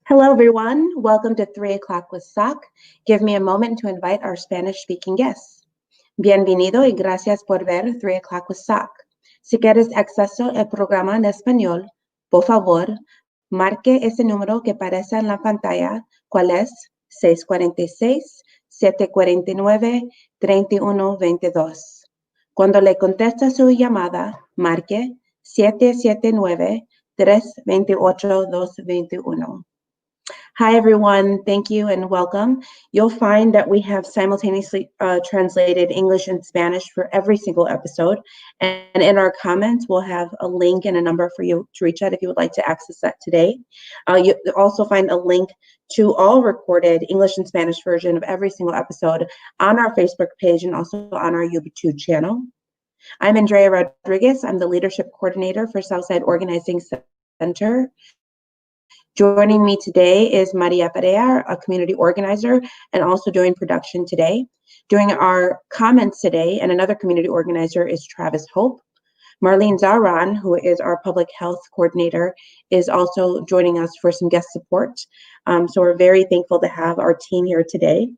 Hello, everyone. Welcome to 3 o'clock with SAC. Give me a moment to invite our Spanish-speaking guests. Bienvenido y gracias por ver 3 o'clock with SAC. Si quieres acceso al programa en español, por favor, marque ese número que aparece en la pantalla, cuál es 646-749-3122. Cuando le conteste su llamada, marque 779-328-221. Hi, everyone. Thank you and welcome. You'll find that we have simultaneously translated English and Spanish for every single episode. And in our comments, we'll have a link and a number for you to reach out if you would like to access that today. You'll also find a link to all recorded English and Spanish version of every single episode on our Facebook page and also on our YouTube channel. I'm Andrea Rodriguez. I'm the Leadership Coordinator for Southside Organizing Center. Joining me today is Maria Perea, a community organizer and also doing production today. Doing our comments today and another community organizer is Travis Hope. Marlene Zahran, who is our public health coordinator, is also joining us for some guest support. So we're very thankful to have our team here today.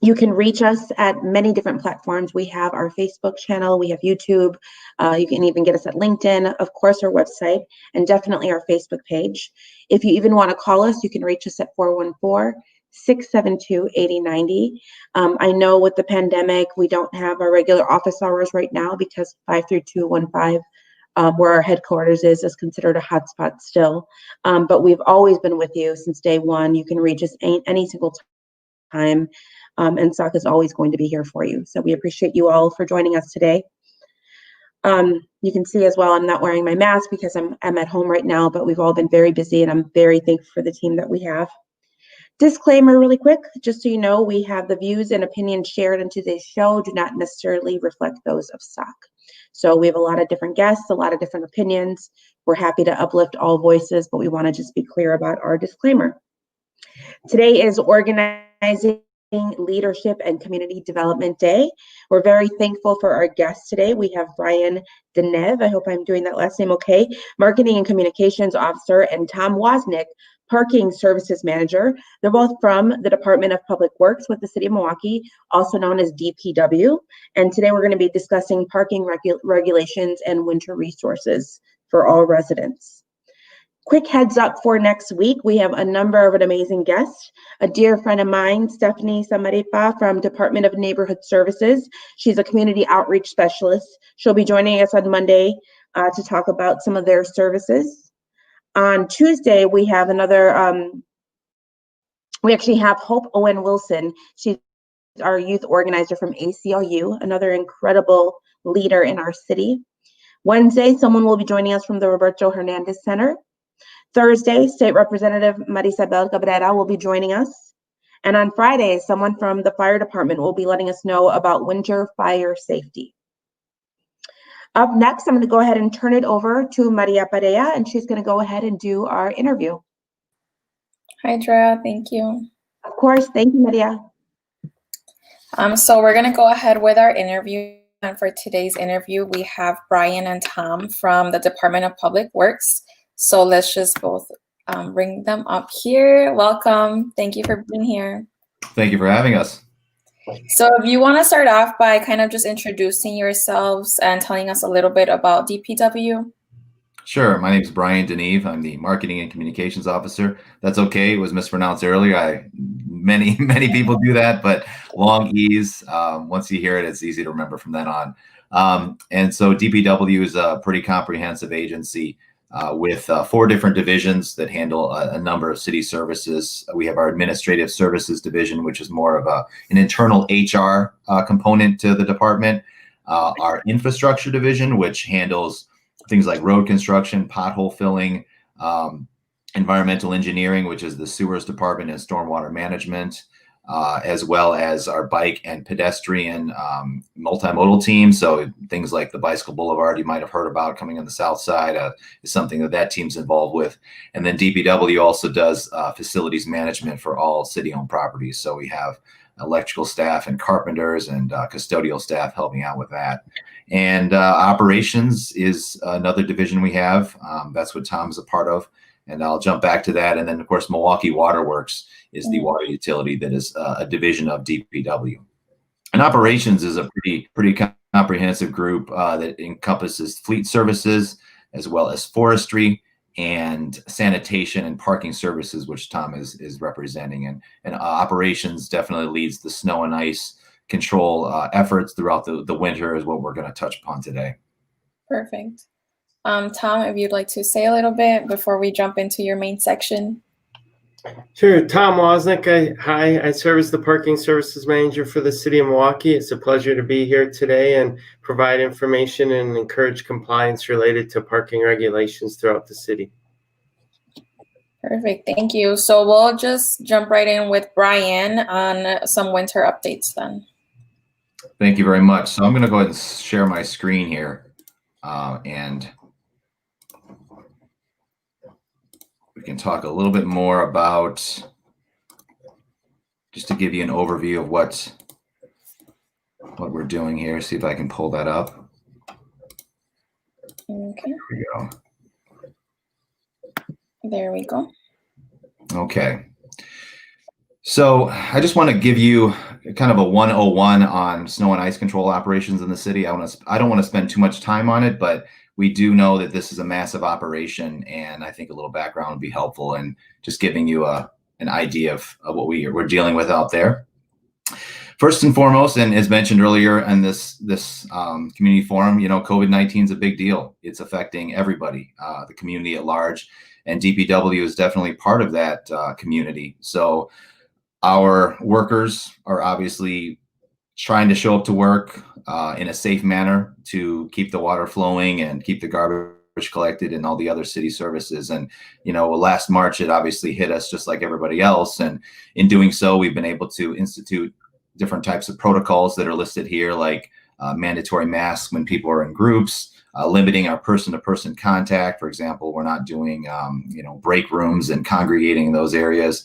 You can reach us at many different platforms. We have our Facebook channel, we have YouTube, you can even get us at LinkedIn, of course, our website, and definitely our Facebook page. If you even want to call us, you can reach us at 414-672-8090. I know with the pandemic, we don't have our regular office hours right now because 53215, where our headquarters is considered a hotspot still. But we've always been with you since day one. You can reach us any single time. And SAC is always going to be here for you. So we appreciate you all for joining us today. You can see as well, I'm not wearing my mask because I'm at home right now, but we've all been very busy and I'm very thankful for the team that we have. Disclaimer really quick, just so you know, we have the views and opinions shared in today's show do not necessarily reflect those of SAC. So we have a lot of different guests, a lot of different opinions. We're happy to uplift all voices, but we want to just be clear about our disclaimer. Today is Organizing Leadership and Community Development Day. We're very thankful for our guests today. We have Brian Deneve, I hope I'm doing that last name okay, Marketing and Communications Officer, and Tom Wozniak, Parking Services Manager. They're both from the Department of Public Works with the City of Milwaukee, also known as DPW. And today we're going to be discussing parking regulations and winter resources for all residents. Quick heads up for next week, we have a number of amazing guests. A dear friend of mine, Stephanie Samaripa from Department of Neighborhood Services. She's a community outreach specialist. She'll be joining us on Monday to talk about some of their services. On Tuesday, we have we actually have Hope Owen Wilson. She's our youth organizer from ACLU, another incredible leader in our city. Wednesday, someone will be joining us from the Roberto Hernandez Center. Thursday, State Representative Marisabel Cabrera will be joining us. And on Friday, someone from the fire department will be letting us know about winter fire safety. Up next, I'm going to go ahead and turn it over to Maria Perea, and she's going to go ahead and do our interview. Hi, Drea. Thank you. Of course. Thank you, Maria. So we're going to go ahead with our interview. And for today's interview, we have Brian and Tom from the Department of Public Works. So let's just both bring them up here. Welcome. Thank you for being here. Thank you for having us. So if you want to start off by kind of just introducing yourselves and telling us a little bit about DPW. Sure. My name is Brian Deneve. I'm the Marketing and Communications Officer. That's okay. It was mispronounced earlier. Many people do that, but long E's. Once you hear it, it's easy to remember from then on. And so DPW is a pretty comprehensive agency with 4 different divisions that handle a number of city services. We have our Administrative Services Division, which is more of an internal HR component to the department. Our Infrastructure Division, which handles things like road construction, pothole filling, environmental engineering, which is the sewers department and stormwater management, as well as our bike and pedestrian multimodal team. So things like the Bicycle Boulevard you might have heard about coming on the south side is something that team's involved with. And then DPW also does facilities management for all city-owned properties. So we have electrical staff and carpenters and custodial staff helping out with that. And operations is another division we have. That's what Tom's a part of. And I'll jump back to that. And then, of course, Milwaukee Water Works is the water utility that is a division of DPW. And operations is a pretty comprehensive group that encompasses fleet services as well as forestry and sanitation and parking services, which Tom is representing. And operations definitely leads the snow and ice control efforts throughout the winter is what we're going to touch upon today. Perfect. Tom, if you'd like to say a little bit before we jump into your main section. Sure. Tom Wozniak. Hi, I serve as the Parking Services Manager for the City of Milwaukee. It's a pleasure to be here today and provide information and encourage compliance related to parking regulations throughout the city. Perfect. Thank you. So we'll just jump right in with Brian on some winter updates then. Thank you very much. So I'm going to go ahead and share my screen here, and we can talk a little bit more about, just to give you an overview of what we're doing here. See if I can pull that up. Okay. Here we go. There we go. Okay. So I just want to give you kind of a 101 on snow and ice control operations in the city. I don't want to spend too much time on it, but we do know that this is a massive operation, and I think a little background would be helpful in just giving you an idea of what we're dealing with out there. First and foremost, and as mentioned earlier in this community forum, COVID-19 is a big deal. It's affecting everybody, the community at large, and DPW is definitely part of that community. So our workers are obviously trying to show up to work in a safe manner to keep the water flowing and keep the garbage collected and all the other city services. And, last March, it obviously hit us just like everybody else. And in doing so, we've been able to institute different types of protocols that are listed here, like mandatory masks when people are in groups, limiting our person-to-person contact. For example, we're not doing, break rooms and congregating in those areas,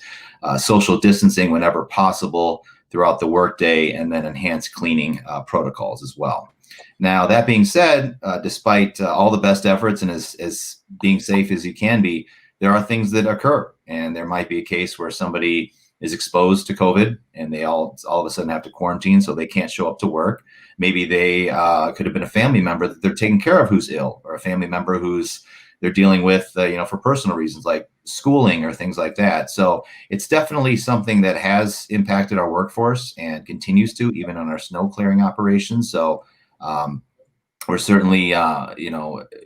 social distancing whenever possible throughout the workday, and then enhanced cleaning protocols as well. Now, that being said, despite all the best efforts and as being safe as you can be, there are things that occur, and there might be a case where somebody is exposed to COVID and they all of a sudden have to quarantine, so they can't show up to work. Maybe they could have been a family member that they're taking care of who's ill, or a family member who's they're dealing with, for personal reasons like schooling or things like that. So it's definitely something that has impacted our workforce and continues to, even on our snow clearing operations. So we're certainly,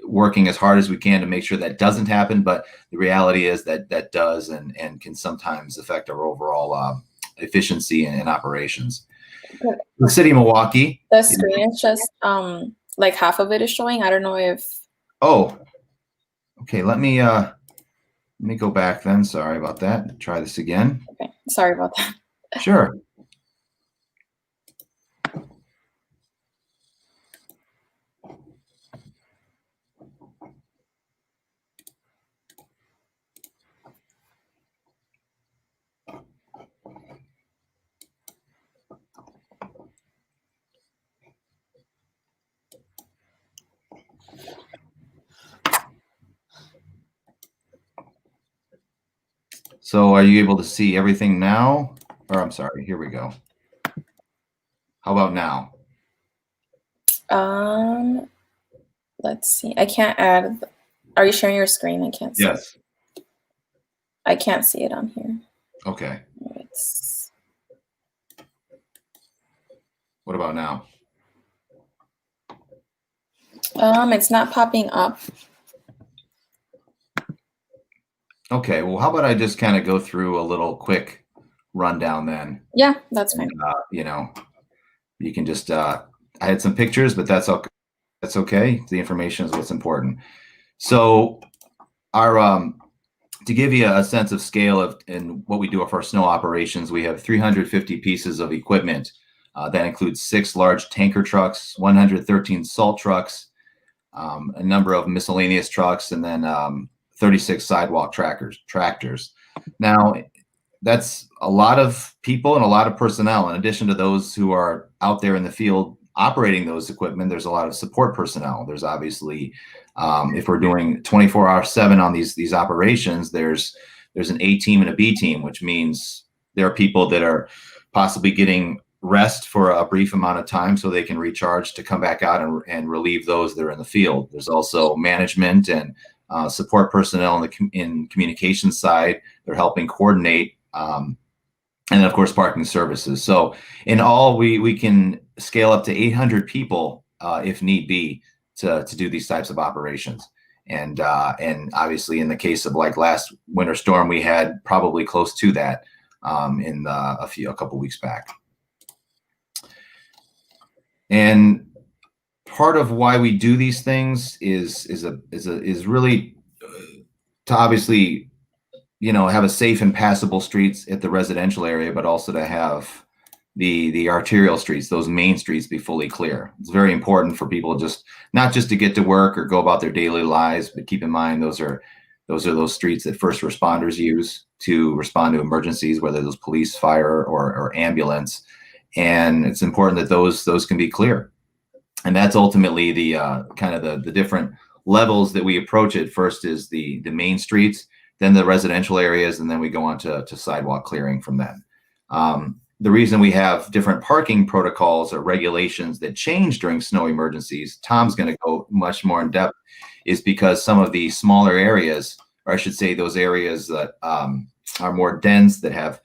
working as hard as we can to make sure that doesn't happen. But the reality is that does and can sometimes affect our overall efficiency in operations. Good. The city of Milwaukee. The screen is just like half of it is showing. I don't know if. Oh, okay. Let me go back then. Sorry about that. Try this again. Okay. Sorry about that. Sure. So are you able to see everything now? Or I'm sorry, here we go. How about now? Let's see. I can't add. Are you sharing your screen? I can't see. Yes. I can't see it on here. Okay. What about now? It's not popping up. Okay, well, how about I just kind of go through a little quick rundown then? Yeah, that's fine. You can just, I had some pictures, but that's okay. That's okay. The information is what's important. So our, to give you a sense of scale of and what we do for our snow operations, we have 350 pieces of equipment. That includes 6 large tanker trucks, 113 salt trucks, a number of miscellaneous trucks, and then 36 sidewalk tractors. Now, that's a lot of people and a lot of personnel, in addition to those who are out there in the field operating those equipment, there's a lot of support personnel. There's obviously, if we're doing 24/7 on these operations, there's an A team and a B team, which means there are people that are possibly getting rest for a brief amount of time so they can recharge to come back out and relieve those that are in the field. There's also management and support personnel in communication side. They're helping coordinate, and then of course parking services. So in all, we can scale up to 800 people if need be to do these types of operations. And obviously in the case of like last winter storm, we had probably close to that in a couple weeks back. And part of why we do these things is really to obviously, have a safe and passable streets at the residential area, but also to have the arterial streets, those main streets, be fully clear. It's very important for people not just to get to work or go about their daily lives, but keep in mind those are those streets that first responders use to respond to emergencies, whether those police, fire, or ambulance. And it's important that those can be clear. And that's ultimately the kind of the different levels that we approach it. First is the main streets, then the residential areas, and then we go on to sidewalk clearing from that. The reason we have different parking protocols or regulations that change during snow emergencies, Tom's going to go much more in depth, is because some of the smaller areas, or I should say those areas that are more dense, that have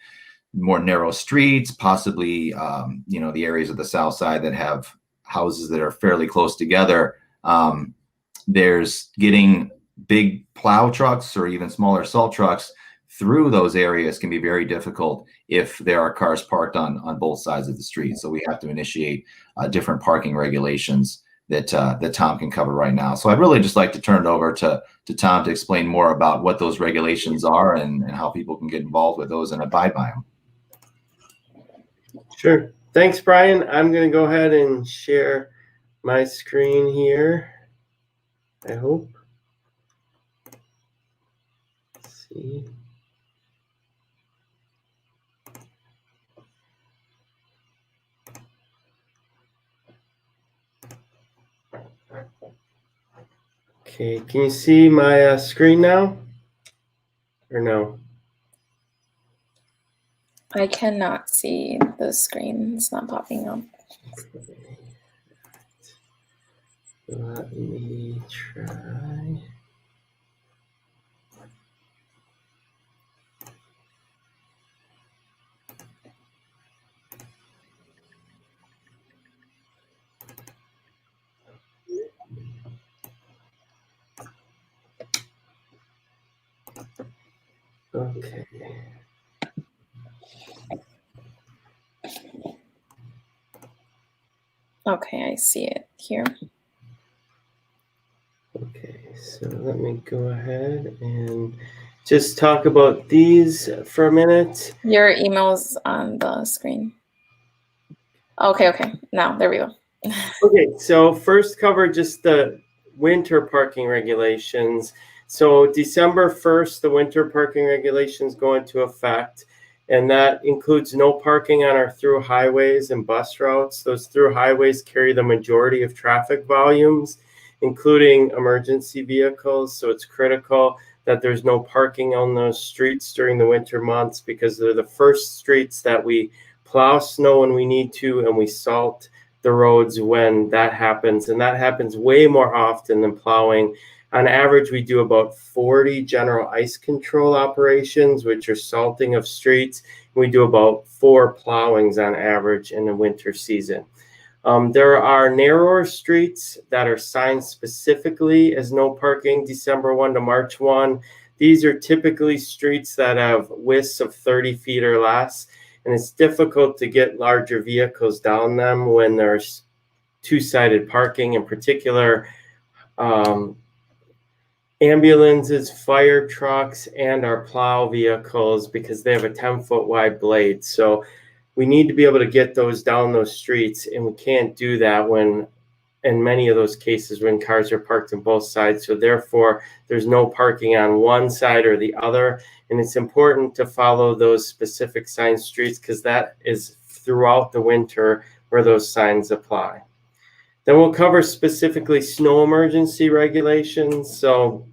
more narrow streets, possibly, the areas of the south side that have houses that are fairly close together, there's getting big plow trucks or even smaller salt trucks through those areas can be very difficult if there are cars parked on both sides of the street. So we have to initiate different parking regulations that Tom can cover right now. So I'd really just like to turn it over to Tom to explain more about what those regulations are and how people can get involved with those and abide by them. Sure. Thanks, Brian. I'm going to go ahead and share my screen here. I hope. Let's see. Okay, can you see my screen now? Or no? I cannot see the screen. It's not popping up. Let me try. Okay. Okay, I see it here. Okay, so let me go ahead and just talk about these for a minute. Your email's on the screen. Okay. Now, there we go. Okay, so first cover just the winter parking regulations. So December 1st, the winter parking regulations go into effect, and that includes no parking on our through highways and bus routes. Those through highways carry the majority of traffic volumes, including emergency vehicles. So it's critical that there's no parking on those streets during the winter months, because they're the first streets that we plow snow when we need to, and we salt the roads when that happens. And that happens way more often than plowing. On average, we do about 40 general ice control operations, which are salting of streets. We do about 4 plowings on average in the winter season. There are narrower streets that are signed specifically as no parking December 1 to March 1. These are typically streets that have widths of 30 feet or less, and it's difficult to get larger vehicles down them when there's two-sided parking, in particular ambulances, fire trucks, and our plow vehicles, because they have a 10-foot wide blade. So we need to be able to get those down those streets, and we can't do that when, in many of those cases, when cars are parked on both sides. So therefore, there's no parking on one side or the other. And it's important to follow those specific sign streets, because that is throughout the winter where those signs apply. Then we'll cover specifically snow emergency regulations. So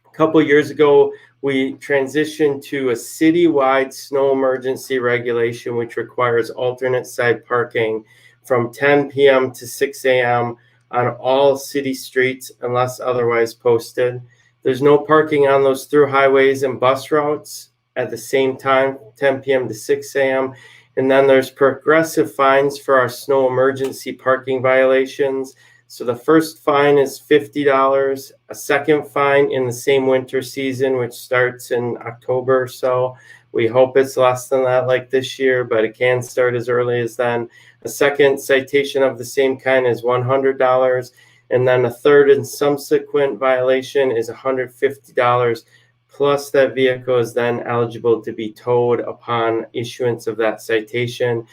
a couple years ago, we transitioned to a citywide snow emergency regulation, which requires alternate side parking from 10 p.m. to 6 a.m. on all city streets unless otherwise posted. There's no parking on those through highways and bus routes at the same time, 10 p.m. to 6 a.m. And then there's progressive fines for our snow emergency parking violations. So the first fine is $50, a second fine in the same winter season, which starts in October or so. We hope it's less than that like this year, but it can start as early as then. A second citation of the same kind is $100. And then a third and subsequent violation is $150. Plus that vehicle is then eligible to be towed upon issuance of that citation.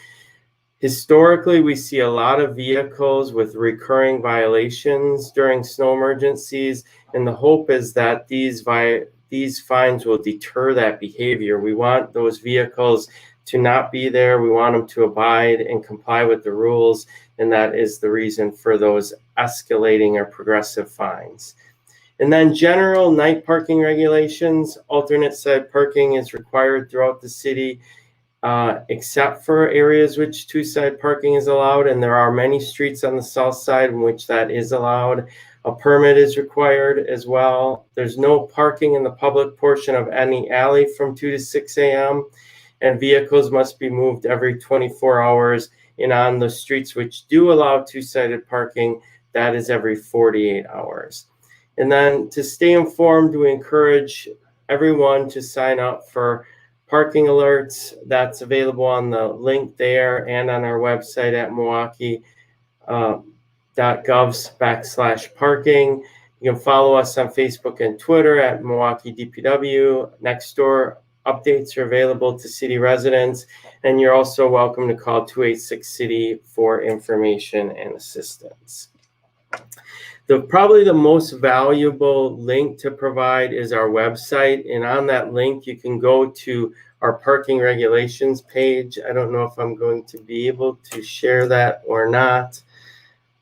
Historically, we see a lot of vehicles with recurring violations during snow emergencies, and the hope is that these fines will deter that behavior. We want those vehicles to not be there. We want them to abide and comply with the rules, and that is the reason for those escalating or progressive fines. And then general night parking regulations. Alternate side parking is required throughout the city, except for areas which two-side parking is allowed, and there are many streets on the south side in which that is allowed. A permit is required as well. There's no parking in the public portion of any alley from 2 to 6 a.m., and vehicles must be moved every 24 hours. And on the streets which do allow two-sided parking, that is every 48 hours. And then to stay informed, we encourage everyone to sign up for parking alerts. That's available on the link there and on our website at milwaukee.gov/parking. You can follow us on Facebook and Twitter at Milwaukee DPW. Nextdoor updates are available to city residents, and you're also welcome to call 286-CITY for information and assistance. Probably the most valuable link to provide is our website. And on that link, you can go to our parking regulations page. I don't know if I'm going to be able to share that or not.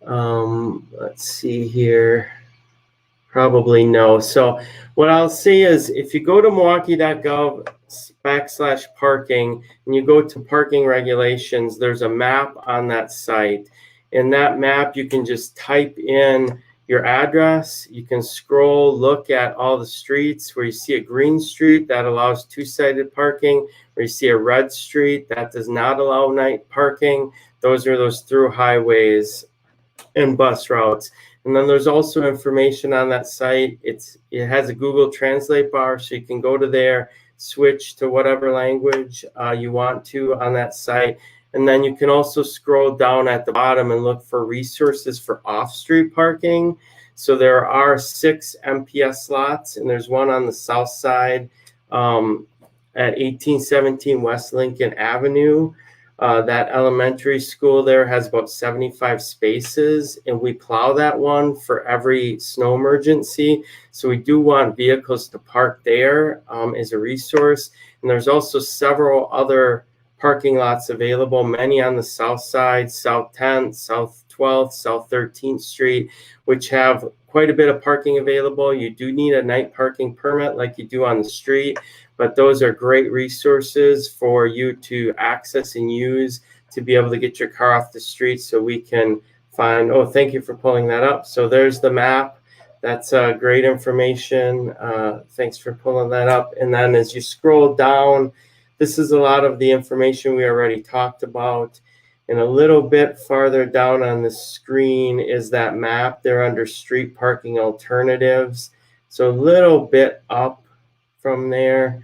Let's see here. Probably no. So what I'll say is if you go to milwaukee.gov/parking and you go to parking regulations, there's a map on that site. In that map, you can just type in your address. You can scroll, look at all the streets. Where you see a green street, that allows two-sided parking. Where you see a red street, that does not allow night parking. Those are those through highways and bus routes. And then there's also information on that site. It has a Google Translate bar, so you can go to there, switch to whatever language you want to on that site. And then you can also scroll down at the bottom and look for resources for off-street parking. So there are 6 MPS slots, and there's one on the south side at 1817 West Lincoln Avenue. That elementary school there has about 75 spaces, and we plow that one for every snow emergency. So we do want vehicles to park there as a resource. And there's also several other parking lots available, many on the south side, South 10th, South 12th, South 13th Street, which have quite a bit of parking available. You do need a night parking permit like you do on the street, but those are great resources for you to access and use to be able to get your car off the street so we can find, oh, thank you for pulling that up. So there's the map. That's great information. Thanks for pulling that up. And then as you scroll down, this is a lot of the information we already talked about. And a little bit farther down on the screen is that map there under street parking alternatives. So a little bit up from there,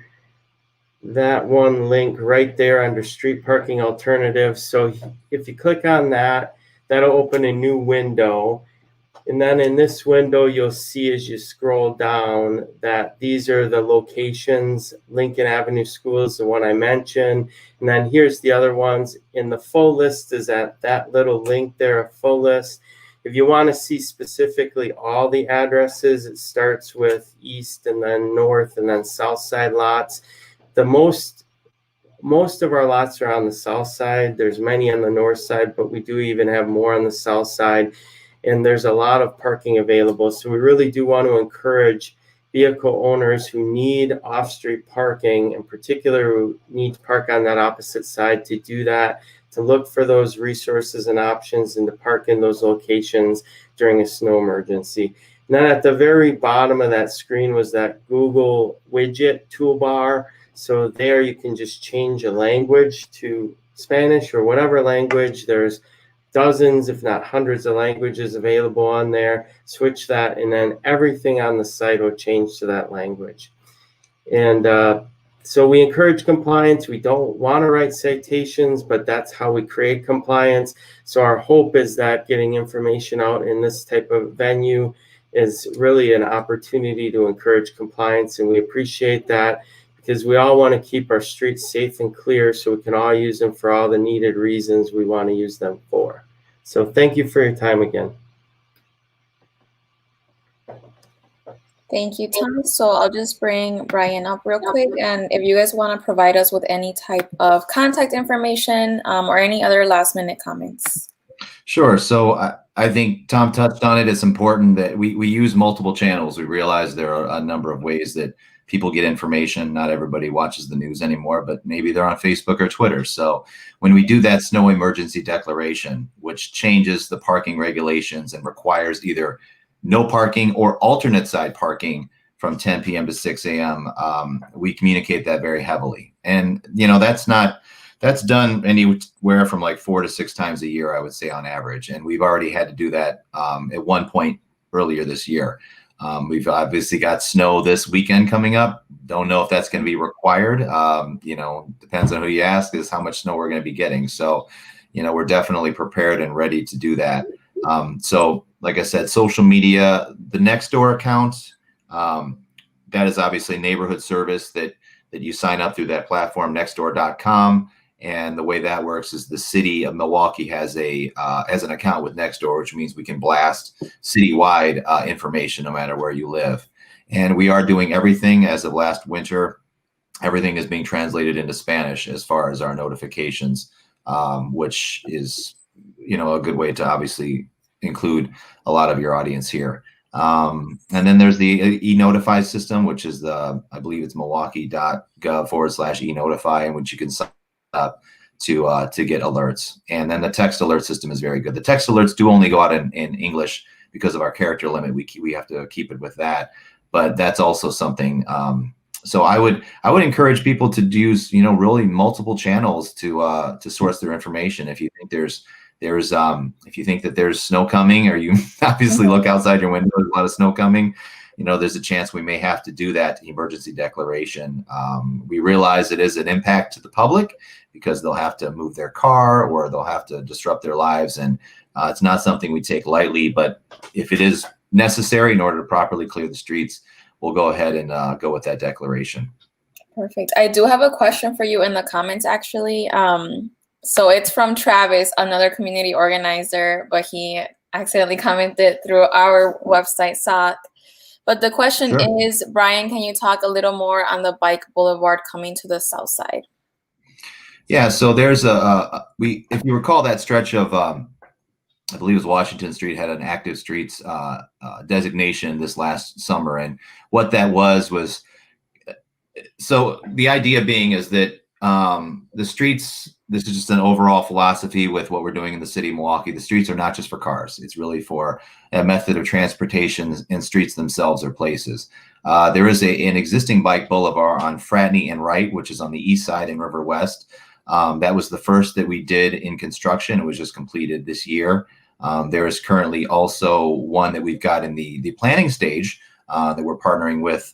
that one link right there under street parking alternatives. So if you click on that, that'll open a new window. And then in this window, you'll see as you scroll down that these are the locations. Lincoln Avenue School is the one I mentioned. And then here's the other ones. And the full list is at that little link there, a full list. If you want to see specifically all the addresses, it starts with east and then north and then south side lots. The most of our lots are on the south side. There's many on the north side, but we do even have more on the south side. and there's a lot of parking available. So we really do want to encourage vehicle owners who need off-street parking, in particular who need to park on that opposite side, to do that, to look for those resources and options and to park in those locations during a snow emergency. And then at the very bottom of that screen was that Google widget toolbar. So there you can just change a language to Spanish or whatever language. There's dozens, if not hundreds of languages available on there. Switch that, and then everything on the site will change to that language. And so we encourage compliance. We don't want to write citations, but that's how we create compliance. So our hope is that getting information out in this type of venue is really an opportunity to encourage compliance. And we appreciate that, because we all want to keep our streets safe and clear so we can all use them for all the needed reasons we want to use them for. So thank you for your time again. Thank you, Tom. So I'll just bring Brian up real quick. And if you guys want to provide us with any type of contact information or any other last minute comments. Sure. So I think Tom touched on it. It's important that we use multiple channels. We realize there are a number of ways that people get information. Not everybody watches the news anymore, but maybe they're on Facebook or Twitter. So when we do that snow emergency declaration, which changes the parking regulations and requires either no parking or alternate side parking from 10 p.m. to 6 a.m., we communicate that very heavily. And, you know, that's done anywhere from like 4 to 6 times a year, I would say, on average. And we've already had to do that at one point earlier this year. We've obviously got snow this weekend coming up. Don't know if that's going to be required. You know, depends on who you ask is how much snow we're going to be getting. So, you know, we're definitely prepared and ready to do that. So like I said, social media, the Nextdoor account, that is obviously neighborhood service that you sign up through that platform, nextdoor.com. And the way that works is the city of Milwaukee has an account with Nextdoor, which means we can blast citywide information no matter where you live. And we are doing everything as of last winter. Everything is being translated into Spanish as far as our notifications, which is, you know, a good way to obviously include a lot of your audience here. And then there's the e-notify system, which is I believe it's milwaukee.gov/e-notify, in which you can sign up to get alerts. And then the text alert system is very good. The text alerts do only go out in English because of our character limit. We have to keep it with that, but that's also something. So I would encourage people to use, you know, really multiple channels to source their information. If you think if you think that there's snow coming, or you obviously look outside your window, there's a lot of snow coming, you know, there's a chance we may have to do that emergency declaration. We realize it is an impact to the public because they'll have to move their car or they'll have to disrupt their lives. And it's not something we take lightly, but if it is necessary in order to properly clear the streets, we'll go ahead and go with that declaration. Perfect. I do have a question for you in the comments, actually. So it's from Travis, another community organizer, but he accidentally commented through our website, SOC. But the question is, Brian, can you talk a little more on the bike boulevard coming to the south side? Yeah, so there's if you recall that stretch of, I believe it was Washington Street had an active streets designation this last summer. And what that was, so the idea being is that the streets, this is just an overall philosophy with what we're doing in the city of Milwaukee. The streets are not just for cars. It's really for a method of transportation, and streets themselves are places. There is an existing bike boulevard on Fratney and Wright, which is on the east side in River West. That was the first that we did in construction. It was just completed this year. There is currently also one that we've got in the planning stage that we're partnering with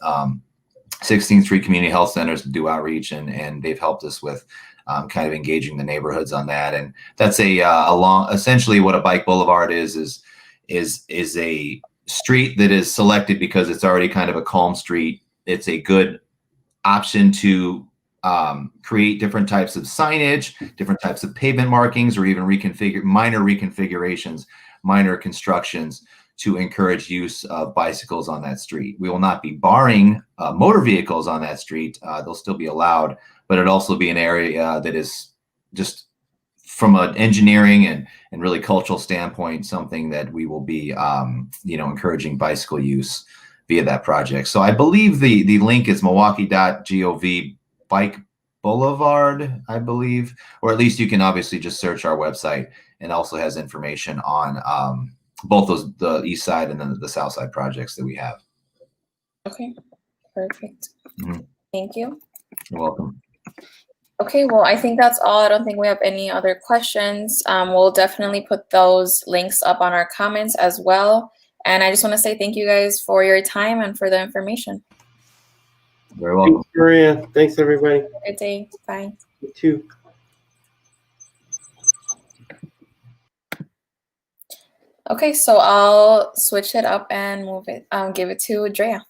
16th Street Community Health Centers to do outreach, and they've helped us with kind of engaging the neighborhoods on that. And that's essentially what a bike boulevard is a street that is selected because it's already kind of a calm street. It's a good option to create different types of signage, different types of pavement markings, or even minor reconfigurations, minor constructions to encourage use of bicycles on that street. We will not be barring motor vehicles on that street. They'll still be allowed, but it'll also be an area that is just from an engineering and really cultural standpoint, something that we will be, encouraging bicycle use via that project. So I believe the link is milwaukee.gov Bike Boulevard, I believe, or at least you can obviously just search our website, and also has information on both the east side and then the south side projects that we have. Okay, perfect. Mhm. Thank you. You're welcome. Okay, well, I think that's all. I don't think we have any other questions. We'll definitely put those links up on our comments as well. And I just want to say thank you guys for your time and for the information. Very welcome. Thanks, Maria. Thanks, everybody. Have a good day. Bye. You too. Okay, so I'll switch it up and move it, give it to Drea.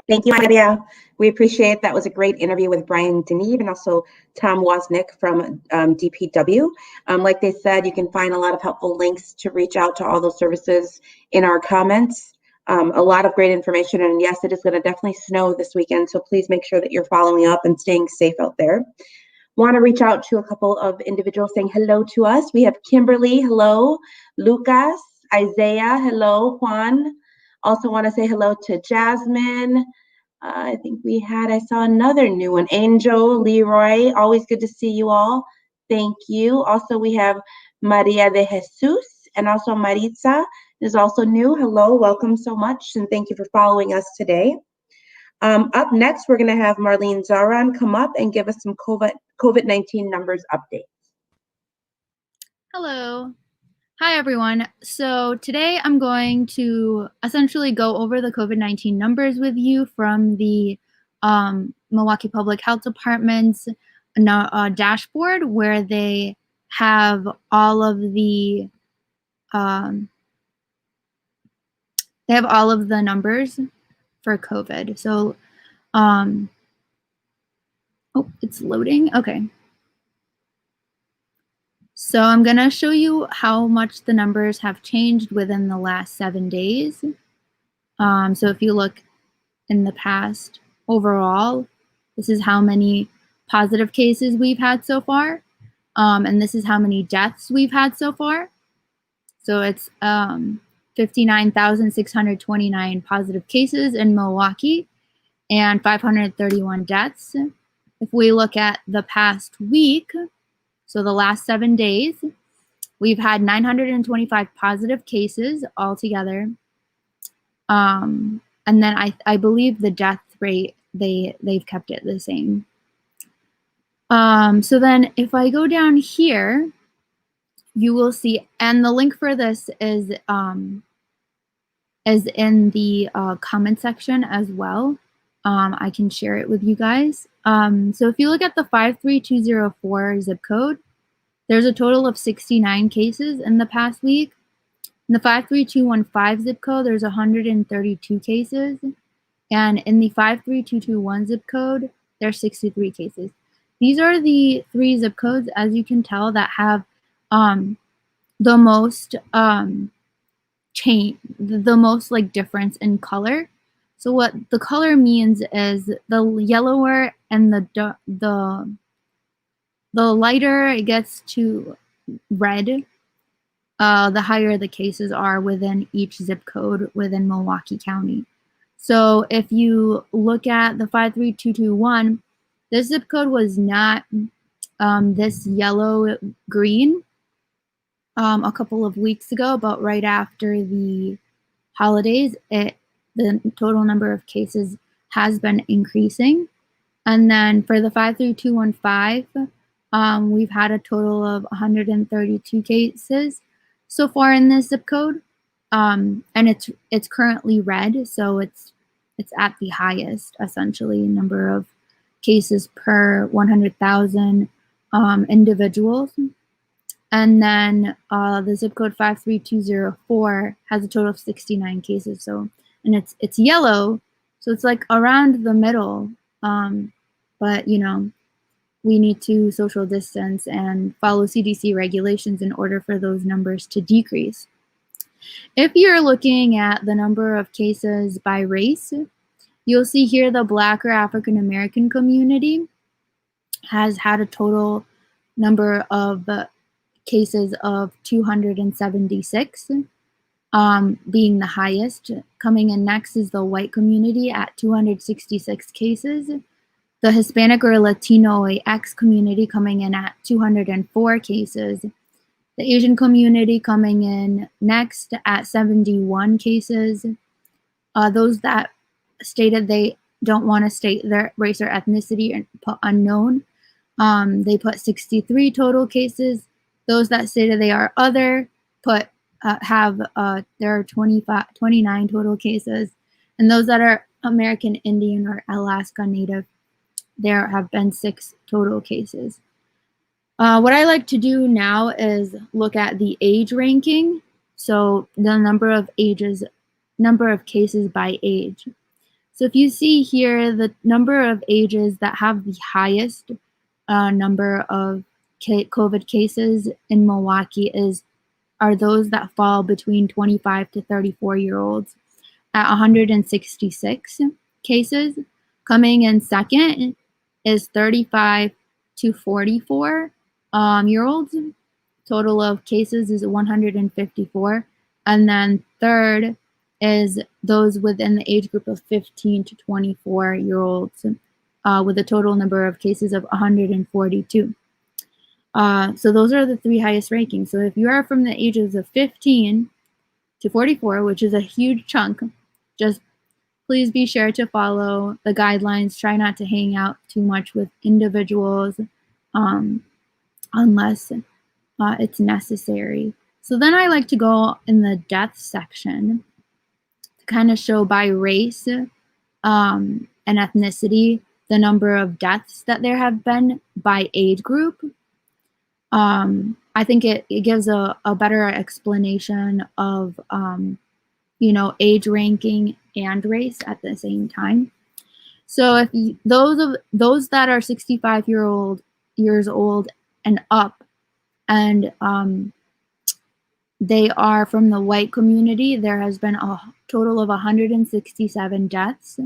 Thank you, Maria. We appreciate that. Was a great interview with Brian Deneve and also Tom Wozniak from DPW. Like they said, you can find a lot of helpful links to reach out to all those services in our comments. A lot of great information. And yes, it is going to definitely snow this weekend. So please make sure that you're following up and staying safe out there. Want to reach out to a couple of individuals saying hello to us. We have Kimberly, hello. Lucas, Isaiah, hello. Juan. Also want to say hello to Jasmine. I think I saw another new one. Angel, Leroy, always good to see you all. Thank you. Also, we have Maria de Jesus, and also Maritza is also new. Hello, welcome so much, and thank you for following us today. Up next, we're going to have Marlene Zaran come up and give us some COVID-19 numbers updates. Hello. Hi, everyone. So today I'm going to essentially go over the COVID-19 numbers with you from the Milwaukee Public Health Department's dashboard, where they have all of the numbers for COVID. So, oh, it's loading. Okay. So I'm going to show you how much the numbers have changed within the last 7 days. So if you look in the past overall, this is how many positive cases we've had so far. And this is how many deaths we've had so far. So it's 59,629 positive cases in Milwaukee and 531 deaths. If we look at the past week, so the last 7 days, we've had 925 positive cases altogether. And then I believe the death rate, they've kept it the same. So then if I go down here, you will see, and the link for this is in the comment section as well. I can share it with you guys. So if you look at the 53204 zip code, there's a total of 69 cases in the past week. In the 53215 zip code, there's 132 cases. And in the 53221 zip code, there's 63 cases. These are the 3 zip codes, as you can tell, that have the most like difference in color. So what the color means is the yellower and the lighter it gets to red, the higher the cases are within each zip code within Milwaukee County. So if you look at the 53221, this zip code was not this yellow-green a couple of weeks ago, but right after the holidays, the total number of cases has been increasing. And then for the 53215, we've had a total of 132 cases so far in this zip code. And it's currently red, so it's at the highest, essentially, number of cases per 100,000 individuals. And then the zip code 53204 has a total of 69 cases. So, and it's yellow, so it's like around the middle. But you know, we need to social distance and follow CDC regulations in order for those numbers to decrease. If you're looking at the number of cases by race, You'll see here the Black or African American community has had a total number of cases of 276, being the highest. Coming in next is the white community at 266 cases. The Hispanic or Latino X community coming in at 204 cases. The Asian community coming in next at 71 cases. Those that stated they don't want to state their race or ethnicity and put unknown, they put 63 total cases. Those that stated they are other put there are 29 total cases. And those that are American Indian or Alaska Native, there have been 6 total cases. What I like to do now is look at the age ranking. So the number of cases by age. So if you see here, the number of ages that have the highest number of COVID cases in Milwaukee are those that fall between 25 to 34-year-olds at 166 cases. Coming in second is 35 to 44-year-olds. Total of cases is 154. And then third is those within the age group of 15 to 24-year-olds with a total number of cases of 142. So those are the 3 highest rankings. So if you are from the ages of 15 to 44, which is a huge chunk, just please be sure to follow the guidelines. Try not to hang out too much with individuals unless it's necessary. So then I like to go in the death section to kind of show by race and ethnicity the number of deaths that there have been by age group. I think it gives a better explanation of, age ranking and race at the same time. So if those that are 65 years old and up, and they are from the white community, there has been a total of 167 deaths.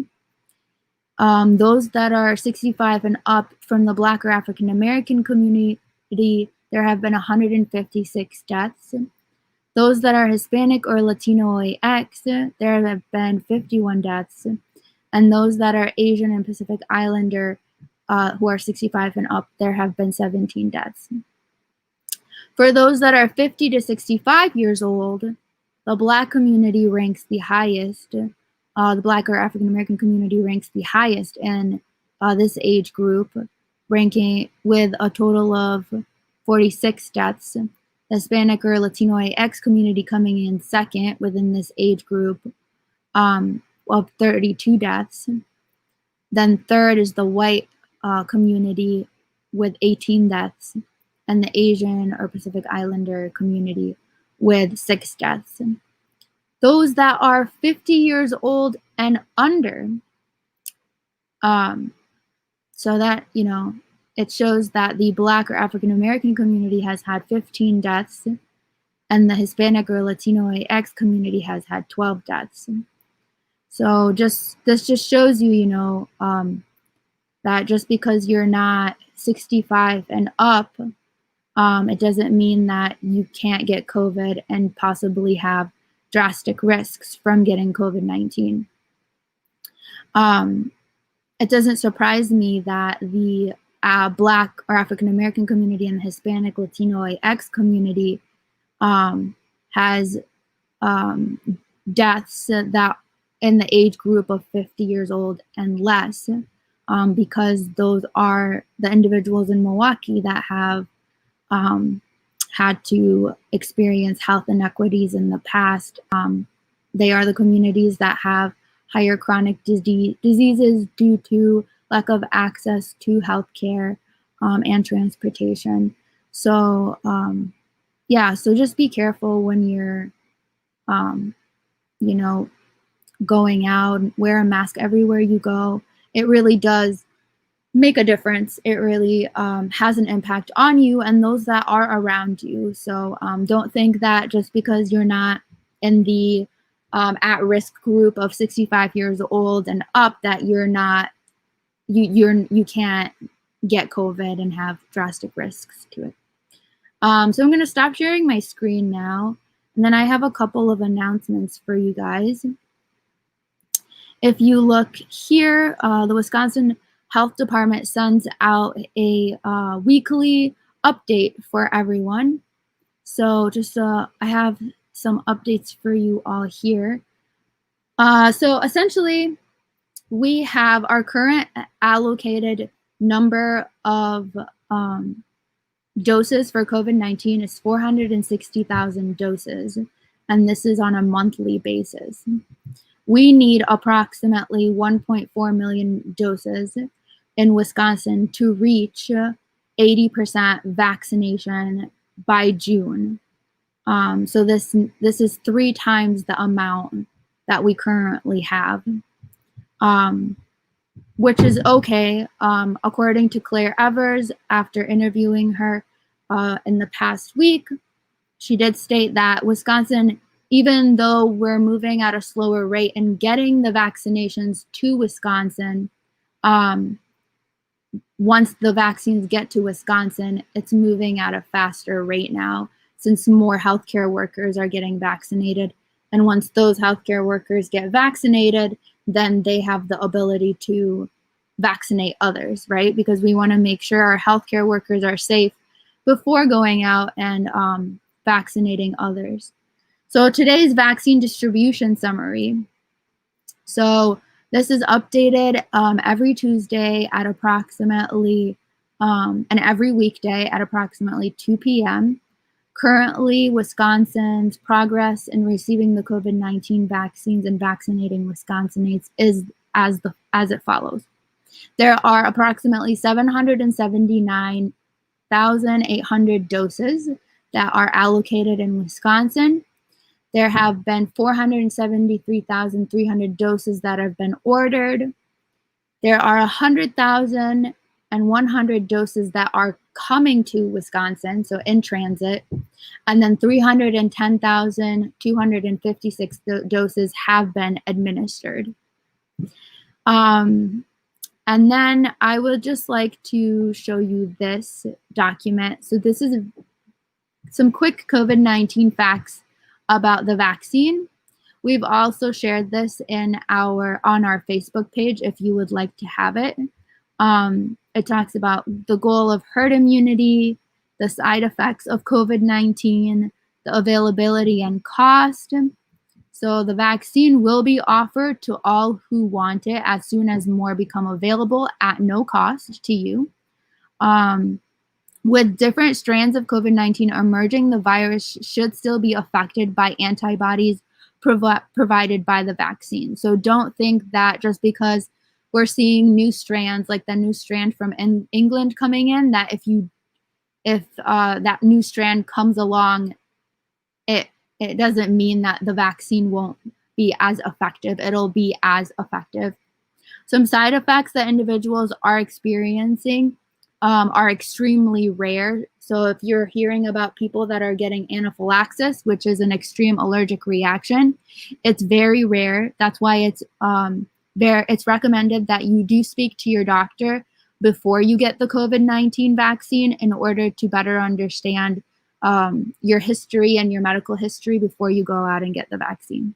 Those that are 65 and up from the Black or African American community, there have been 156 deaths. Those that are Hispanic or Latino X, there have been 51 deaths. And those that are Asian and Pacific Islander who are 65 and up, there have been 17 deaths. For those that are 50 to 65 years old, the Black community ranks the highest. The Black or African American community ranks the highest in this age group, ranking with a total of 46 deaths. The Hispanic or Latino X community coming in second within this age group of 32 deaths. Then third is the white community with 18 deaths, and the Asian or Pacific Islander community with 6 deaths. Those that are 50 years old and under, so that, it shows that the Black or African American community has had 15 deaths, and the Hispanic or Latino X community has had 12 deaths. So this just shows you, that just because you're not 65 and up, it doesn't mean that you can't get COVID and possibly have drastic risks from getting COVID-19. It doesn't surprise me that the Black or African American community and the Hispanic Latino X community has deaths that in the age group of 50 years old and less, because those are the individuals in Milwaukee that have had to experience health inequities in the past. They are the communities that have higher chronic diseases due to lack of access to healthcare and transportation. So, so just be careful when you're, going out. Wear a mask everywhere you go. It really does make a difference. It really has an impact on you and those that are around you. So don't think that just because you're not in the at-risk group of 65 years old and up, that you're not, you can't get COVID and have drastic risks to it. So I'm going to stop sharing my screen now, and then I have a couple of announcements for you guys. If you look here, the Wisconsin Health Department sends out a weekly update for everyone. So just I have some updates for you all here. So essentially, we have our current allocated number of doses for COVID-19 is 460,000 doses, and this is on a monthly basis. We need approximately 1.4 million doses in Wisconsin to reach 80% vaccination by June. So this is 3 times the amount that we currently have, which is okay. According to Claire Evers, after interviewing her in the past week, she did state that Wisconsin, even though we're moving at a slower rate and getting the vaccinations to Wisconsin, once the vaccines get to Wisconsin, it's moving at a faster rate now, since more healthcare workers are getting vaccinated. And once those healthcare workers get vaccinated, then they have the ability to vaccinate others, right? Because we want to make sure our healthcare workers are safe before going out and vaccinating others. So today's vaccine distribution summary. So this is updated every Tuesday at approximately, and every weekday at approximately 2 p.m. Currently, Wisconsin's progress in receiving the COVID-19 vaccines and vaccinating Wisconsinites is as it follows. There are approximately 779,800 doses that are allocated in Wisconsin. There have been 473,300 doses that have been ordered. There are 100,100 doses that are coming to Wisconsin, so in transit, and then 310,256 doses have been administered. And then I would just like to show you this document. So this is some quick COVID-19 facts about the vaccine. We've also shared this on our Facebook page if you would like to have it. It talks about the goal of herd immunity, the side effects of COVID-19, the availability and cost. So the vaccine will be offered to all who want it as soon as more become available at no cost to you. With different strands of COVID-19 emerging, the virus should still be affected by antibodies provided by the vaccine. So don't think that just because we're seeing new strands, like the new strand from England coming in, that if that new strand comes along, it doesn't mean that the vaccine won't be as effective. It'll be as effective. Some side effects that individuals are experiencing are extremely rare. So if you're hearing about people that are getting anaphylaxis, which is an extreme allergic reaction, it's very rare. That's why it's recommended that you do speak to your doctor before you get the COVID-19 vaccine in order to better understand your history and your medical history before you go out and get the vaccine.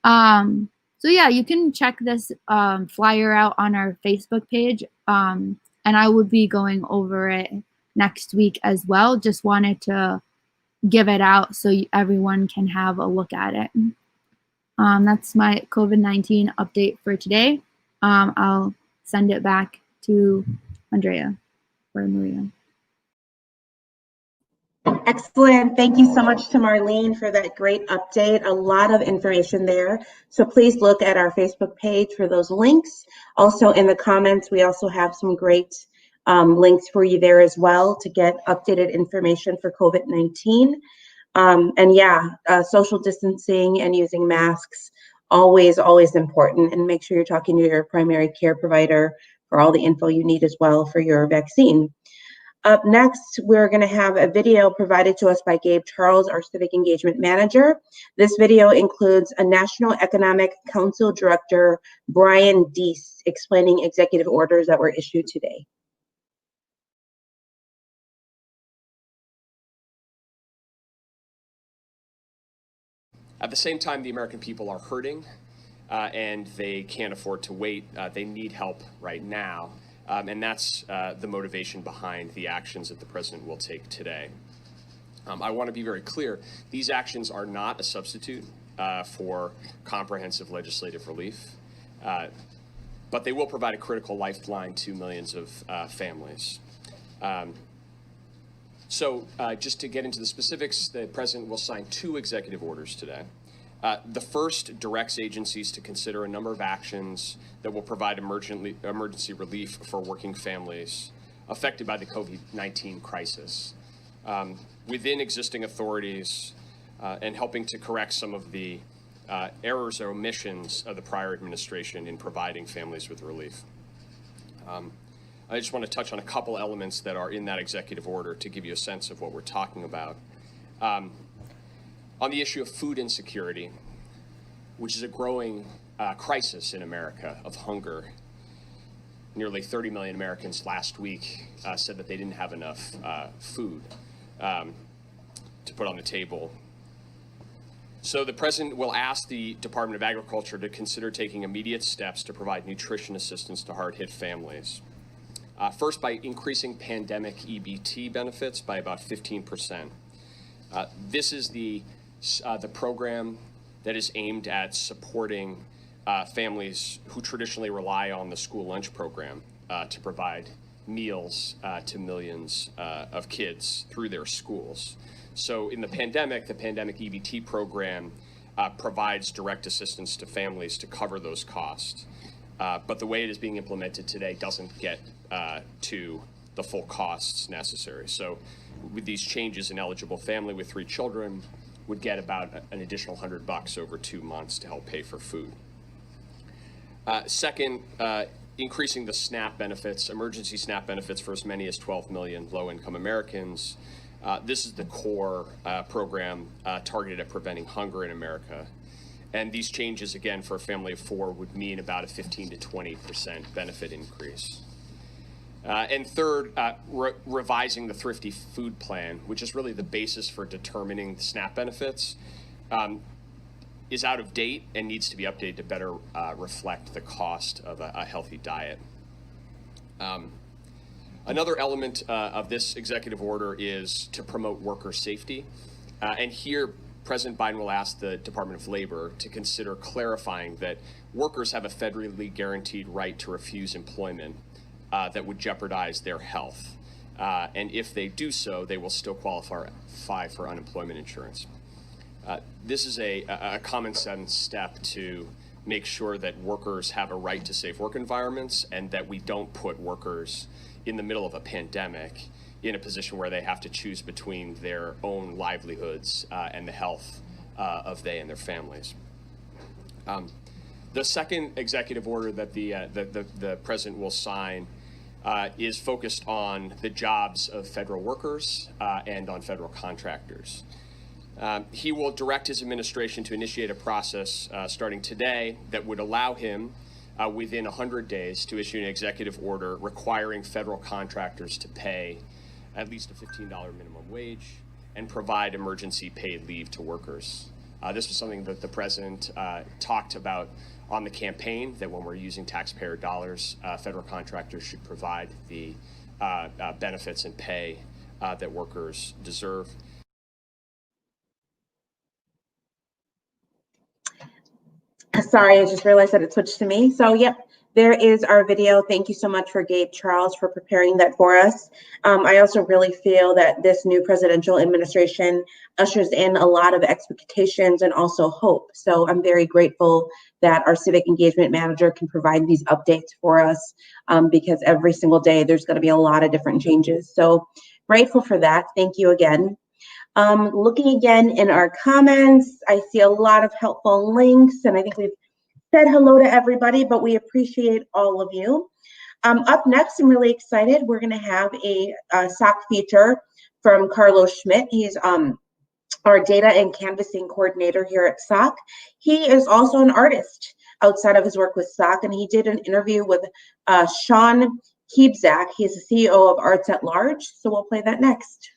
So yeah, you can check this flyer out on our Facebook page. And I will be going over it next week as well. Just wanted to give it out so everyone can have a look at it. That's my COVID-19 update for today. I'll send it back to Andrea or Maria. Excellent. Thank you so much to Marlene for that great update. A lot of information there. So please look at our Facebook page for those links. Also in the comments, we also have some great links for you there as well to get updated information for COVID-19. And yeah, social distancing and using masks, always important. And make sure you're talking to your primary care provider for all the info you need as well for your vaccine. Up next, we're going to have a video provided to us by Gabe Charles, our Civic Engagement Manager. This video includes a National Economic Council Director, Brian Deese, explaining executive orders that were issued today. At the same time, the American people are hurting and they can't afford to wait. They need help right now. And that's the motivation behind the actions that the president will take today. I want to be very clear. These actions are not a substitute for comprehensive legislative relief, but they will provide a critical lifeline to millions of families. So just to get into the specifics, the president will sign 2 executive orders today. The first directs agencies to consider a number of actions that will provide emergency relief for working families affected by the COVID-19 crisis within existing authorities and helping to correct some of the errors or omissions of the prior administration in providing families with relief. I just want to touch on a couple elements that are in that executive order to give you a sense of what we're talking about. On the issue of food insecurity, which is a growing crisis in America of hunger, nearly 30 million Americans last week said that they didn't have enough food to put on the table. So the president will ask the Department of Agriculture to consider taking immediate steps to provide nutrition assistance to hard-hit families. First, by increasing pandemic EBT benefits by about 15%. This is the program that is aimed at supporting families who traditionally rely on the school lunch program to provide meals to millions of kids through their schools. So in the pandemic EBT program provides direct assistance to families to cover those costs. But the way it is being implemented today doesn't get to the full costs necessary. So with these changes, an eligible family with 3 children would get about an additional $100 over 2 months to help pay for food. Second, increasing the SNAP benefits, emergency SNAP benefits for as many as 12 million low-income Americans. This is the core program targeted at preventing hunger in America. And these changes, again, for a family of 4 would mean about a 15 to 20% benefit increase. And third, revising the Thrifty Food Plan, which is really the basis for determining the SNAP benefits, is out of date and needs to be updated to better reflect the cost of a healthy diet. Another element of this executive order is to promote worker safety. And here, President Biden will ask the Department of Labor to consider clarifying that workers have a federally guaranteed right to refuse employment that would jeopardize their health. And if they do so, they will still qualify for unemployment insurance. This is a common sense step to make sure that workers have a right to safe work environments and that we don't put workers in the middle of a pandemic in a position where they have to choose between their own livelihoods and the health of they and their families. The second executive order that the president will sign is focused on the jobs of federal workers and on federal contractors. He will direct his administration to initiate a process starting today that would allow him within 100 days to issue an executive order requiring federal contractors to pay at least a $15 minimum wage and provide emergency paid leave to workers. This was something that the president talked about on the campaign, that when we're using taxpayer dollars, federal contractors should provide the benefits and pay that workers deserve. Sorry, I just realized that it switched to me. So, yep, there is our video. Thank you so much for Gabe Charles for preparing that for us. I also really feel that this new presidential administration ushers in a lot of expectations and also hope. So I'm very grateful that our Civic Engagement Manager can provide these updates for us because every single day there's going to be a lot of different changes. So grateful for that. Thank you again. Looking again in our comments, I see a lot of helpful links, and I think we've said hello to everybody, but we appreciate all of you. Up next, I'm really excited. We're going to have a SOC feature from Carlos Schmidt. He's our data and canvassing coordinator here at SOC. He is also an artist outside of his work with SOC, and he did an interview with Sean Kiebzak. He's the CEO of Arts at Large, so we'll play that next.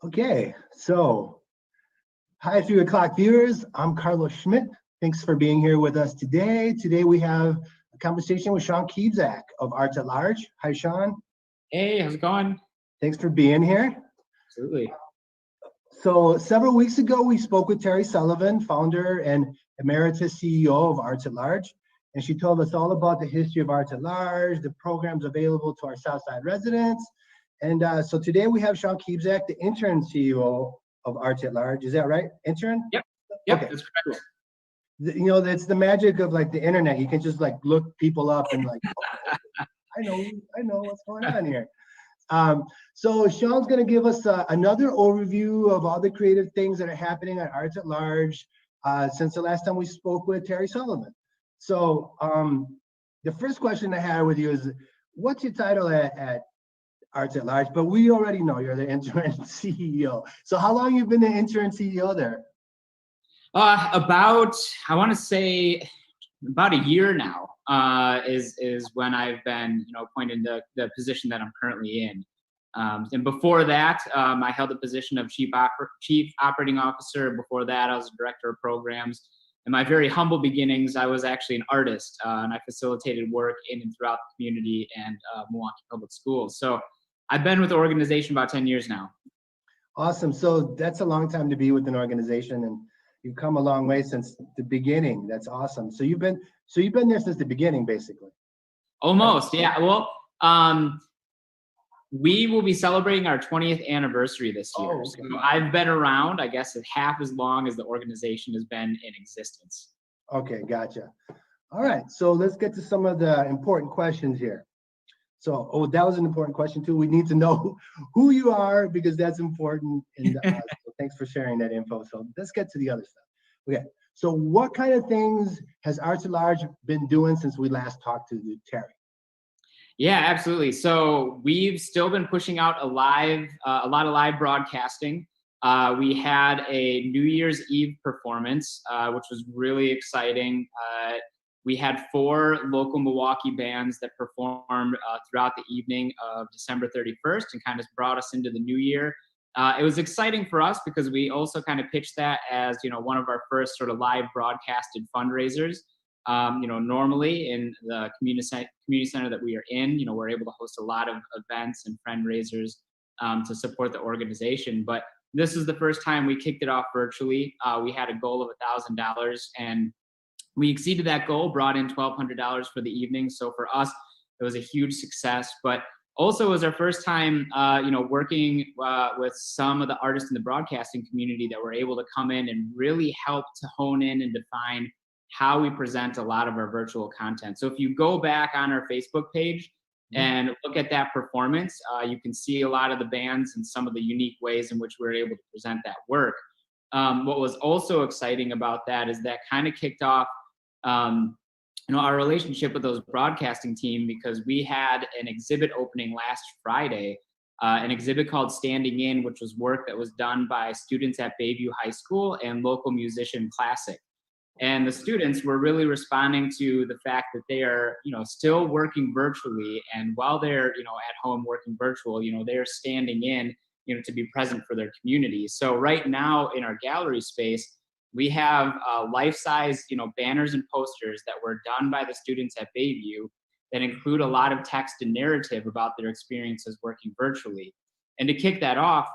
Okay, so hi 3 o'clock viewers, I'm Carlos Schmidt. Thanks for being here with us today. Today we have a conversation with Sean Kiebzak of Arts at Large. Hi, Sean. Hey, how's it going? Thanks for being here. Absolutely. So several weeks ago, we spoke with Terry Sullivan, founder and emeritus CEO of Arts at Large, and she told us all about the history of Arts at Large, the programs available to our Southside residents. And so today we have Sean Kiebzak, the interim CEO of Arts at Large. Is that right? Intern? Yep, Okay. That's correct. You know, that's the magic of like the internet. You can just like look people up and like, oh, I know what's going on here. So Sean's going to give us another overview of all the creative things that are happening at Arts at Large since the last time we spoke with Terry Sullivan. So the first question I had with you is, what's your title at Arts at Large? But we already know you're the interim CEO. So how long you been the interim CEO there? About, I want to say about a year now is when I've been, appointed the position that I'm currently in. And before that, I held the position of chief operating officer. Before that, I was a director of programs. In my very humble beginnings, I was actually an artist, and I facilitated work in and throughout the community and Milwaukee Public Schools. So I've been with the organization about 10 years now. Awesome. So that's a long time to be with an organization, and you've come a long way since the beginning. That's awesome. So you've been there since the beginning, basically. Almost, yeah. Well, we will be celebrating our 20th anniversary this year. Oh, okay. So I've been around, I guess, half as long as the organization has been in existence. Okay, gotcha. All right, so let's get to some of the important questions here. So, that was an important question too. We need to know who you are because that's important. And so thanks for sharing that info. So let's get to the other stuff. Okay, so what kind of things has Arts at Large been doing since we last talked to Terry? Yeah, absolutely. So we've still been pushing out a lot of live broadcasting. We had a New Year's Eve performance, which was really exciting. We had 4 local Milwaukee bands that performed throughout the evening of December 31st and kind of brought us into the new year. It was exciting for us because we also kind of pitched that as, one of our first sort of live broadcasted fundraisers. Normally in the community center that we are in, we're able to host a lot of events and fundraisers to support the organization. But this is the first time we kicked it off virtually. We had a goal of $1,000 and we exceeded that goal, brought in $1,200 for the evening. So for us, it was a huge success. But also it was our first time, working with some of the artists in the broadcasting community that were able to come in and really help to hone in and define how we present a lot of our virtual content. So if you go back on our Facebook page and look at that performance, you can see a lot of the bands and some of the unique ways in which we were able to present that work. What was also exciting about that is that kind of kicked off our relationship with those broadcasting team, because we had an exhibit opening last Friday, an exhibit called Standing In, which was work that was done by students at Bayview High School and local musician Classic. And the students were really responding to the fact that they are, still working virtually. And while they're, at home working virtual, they're standing in, to be present for their community. So right now in our gallery space, we have life-size, banners and posters that were done by the students at Bayview that include a lot of text and narrative about their experiences working virtually. And to kick that off,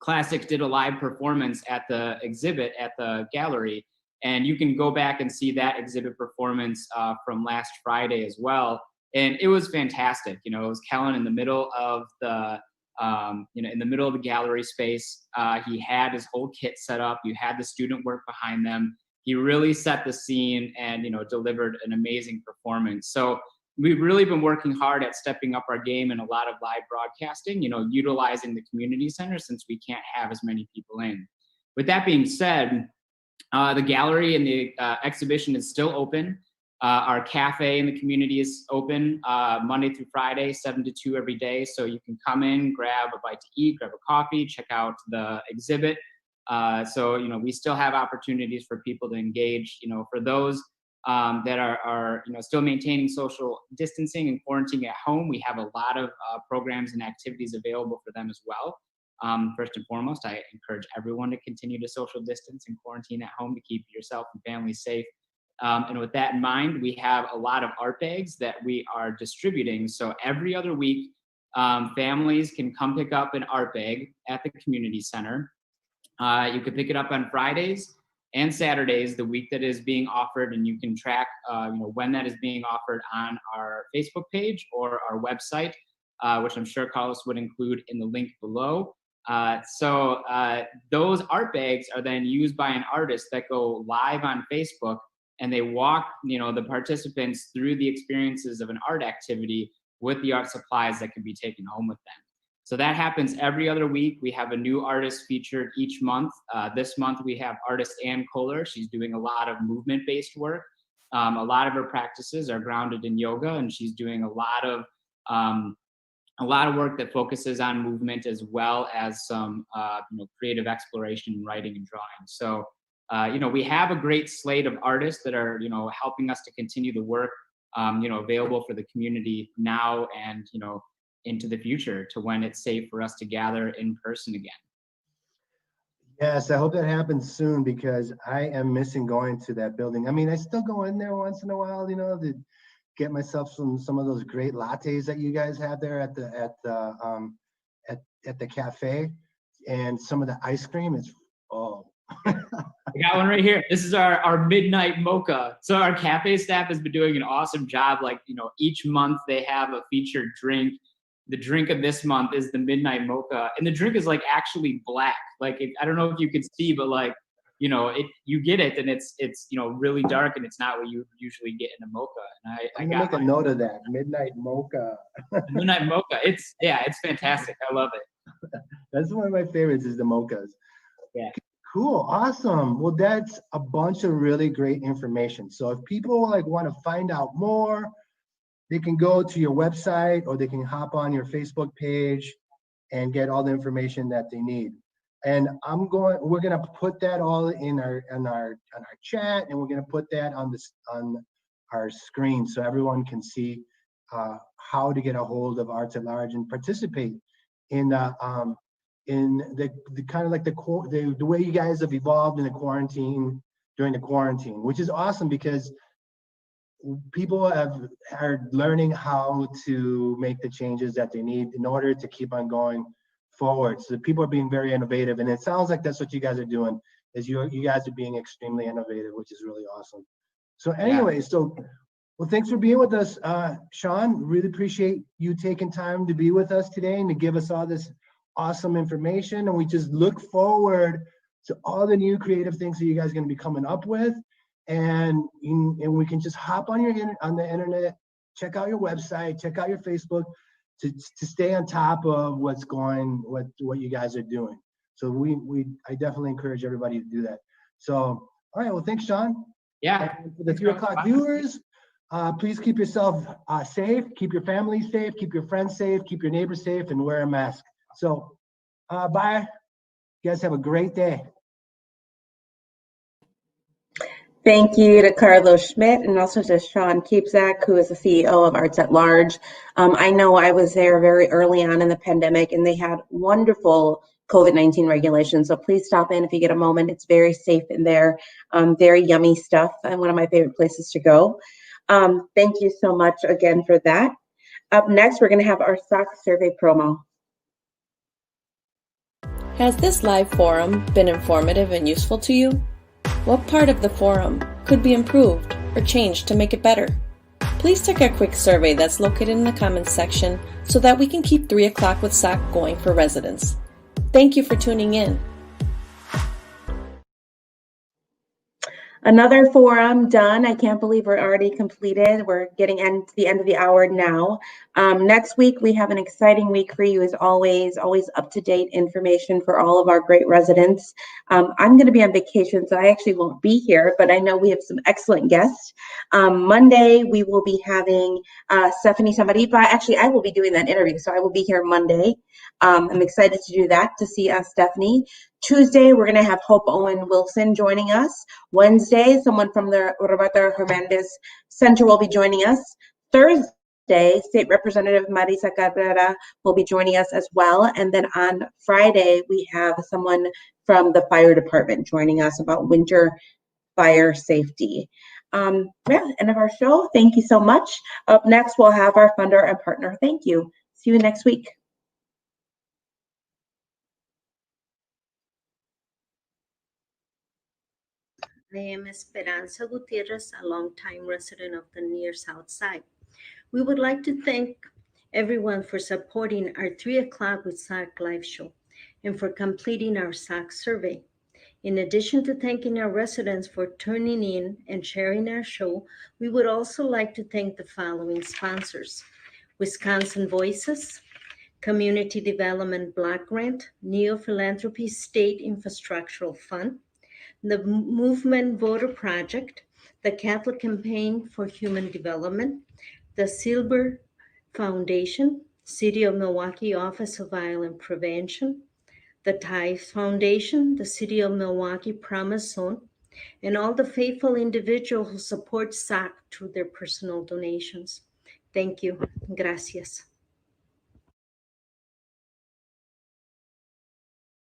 Classic did a live performance at the exhibit at the gallery. And you can go back and see that exhibit performance from last Friday as well. And it was fantastic. It was Kellen in the middle of the, in the middle of the gallery space. He had his whole kit set up. You had the student work behind them. He really set the scene and, delivered an amazing performance. So we've really been working hard at stepping up our game in a lot of live broadcasting, utilizing the community center since we can't have as many people in. With that being said, The gallery and the exhibition is still open. Our cafe in the community is open Monday through Friday, 7 to 2 every day. So you can come in, grab a bite to eat, grab a coffee, check out the exhibit. So, we still have opportunities for people to engage, for those that are still maintaining social distancing and quarantining at home. We have a lot of programs and activities available for them as well. First and foremost, I encourage everyone to continue to social distance and quarantine at home to keep yourself and family safe. And with that in mind, we have a lot of art bags that we are distributing. So every other week, families can come pick up an art bag at the community center. You can pick it up on Fridays and Saturdays, the week that is being offered, and you can track when that is being offered on our Facebook page or our website, which I'm sure Carlos would include in the link below. So those art bags are then used by an artist that go live on Facebook, and they walk the participants through the experiences of an art activity with the art supplies that can be taken home with them. So that happens every other week. We have a new artist featured each month. This month we have artist Ann Kohler. She's doing a lot of movement-based work. A lot of her practices are grounded in yoga, and she's doing a lot of work that focuses on movement as well as some creative exploration, writing and drawing. So we have a great slate of artists that are helping us to continue the work available for the community now and into the future, to when it's safe for us to gather in person again. Yes, I hope that happens soon, because I am missing going to that building. I mean, I still go in there once in a while, to get myself some of those great lattes that you guys have there at the cafe, and some of the ice cream is I got one right here. This is our midnight mocha. So our cafe staff has been doing an awesome job. Each month they have a featured drink. The drink of this month is the midnight mocha, and the drink is actually black. I don't know if you can see, but you get it, and it's really dark, and it's not what you usually get in a mocha. And I'm gonna make a note of that, midnight mocha. Midnight mocha. It's fantastic. I love it. That's one of my favorites, is the mochas. Yeah. Cool, awesome. Well, that's a bunch of really great information. So if people want to find out more, they can go to your website, or they can hop on your Facebook page and get all the information that they need. And we're gonna put that all in our chat, and we're gonna put that on our screen so everyone can see how to get a hold of Arts at Large and participate in the kind of the way you guys have evolved in the quarantine, during the quarantine, which is awesome, because people are learning how to make the changes that they need in order to keep on going forward. So people are being very innovative, and it sounds like that's what you guys are doing, is you guys are being extremely innovative, which is really awesome. So anyway, well, thanks for being with us, Sean. Really appreciate you taking time to be with us today and to give us all this awesome information. And we just look forward to all the new creative things that you guys are going to be coming up with. And we can just hop on the internet, check out your website, check out your Facebook, to stay on top of what you guys are doing. So I definitely encourage everybody to do that. So, all right, well, thanks, Sean. Yeah. And for the 3 o'clock viewers, please keep yourself safe, keep your family safe, keep your friends safe, keep your neighbors safe, and wear a mask. So, bye. You guys have a great day. Thank you to Carlos Schmidt, and also to Sean Keepzak, who is the CEO of Arts at Large. I know I was there very early on in the pandemic, and they had wonderful COVID-19 regulations. So please stop in if you get a moment. It's very safe in there, very yummy stuff, and one of my favorite places to go. Thank you so much again for that. Up next, we're going to have our stock survey promo. Has this live forum been informative and useful to you? What part of the forum could be improved or changed to make it better? Please take a quick survey that's located in the comments section so that we can keep 3 o'clock with SOC going for residents. Thank you for tuning in. Another forum done. I can't believe we're already completed. We're getting to the end of the hour now. Next week, we have an exciting week for you as always up-to-date information for all of our great residents. I'm going to be on vacation, so I actually won't be here, but I know we have some excellent guests. Monday, we will be having Stephanie Samaripa. Actually, I will be doing that interview, so I will be here Monday. I'm excited to do that, to see Stephanie. Tuesday, we're going to have Hope Owen Wilson joining us. Wednesday, someone from the Roberto Hernandez Center will be joining us. Thursday, State Representative Marisa Cabrera will be joining us as well. And then on Friday, we have someone from the fire department joining us about winter fire safety. Yeah, end of our show. Thank you so much. Up next, we'll have our funder and partner. Thank you. See you next week. I am Esperanza Gutierrez, a longtime resident of the near South Side. We would like to thank everyone for supporting our 3 o'clock with SAC live show and for completing our SAC survey. In addition to thanking our residents for tuning in and sharing our show, we would also like to thank the following sponsors: Wisconsin Voices, Community Development Block Grant, Neo Philanthropy State Infrastructural Fund, the Movement Voter Project, the Catholic Campaign for Human Development, the Silber Foundation, City of Milwaukee Office of Violence Prevention, the Tithe Foundation, the City of Milwaukee Promise Zone, and all the faithful individuals who support SAC through their personal donations. Thank you. Gracias.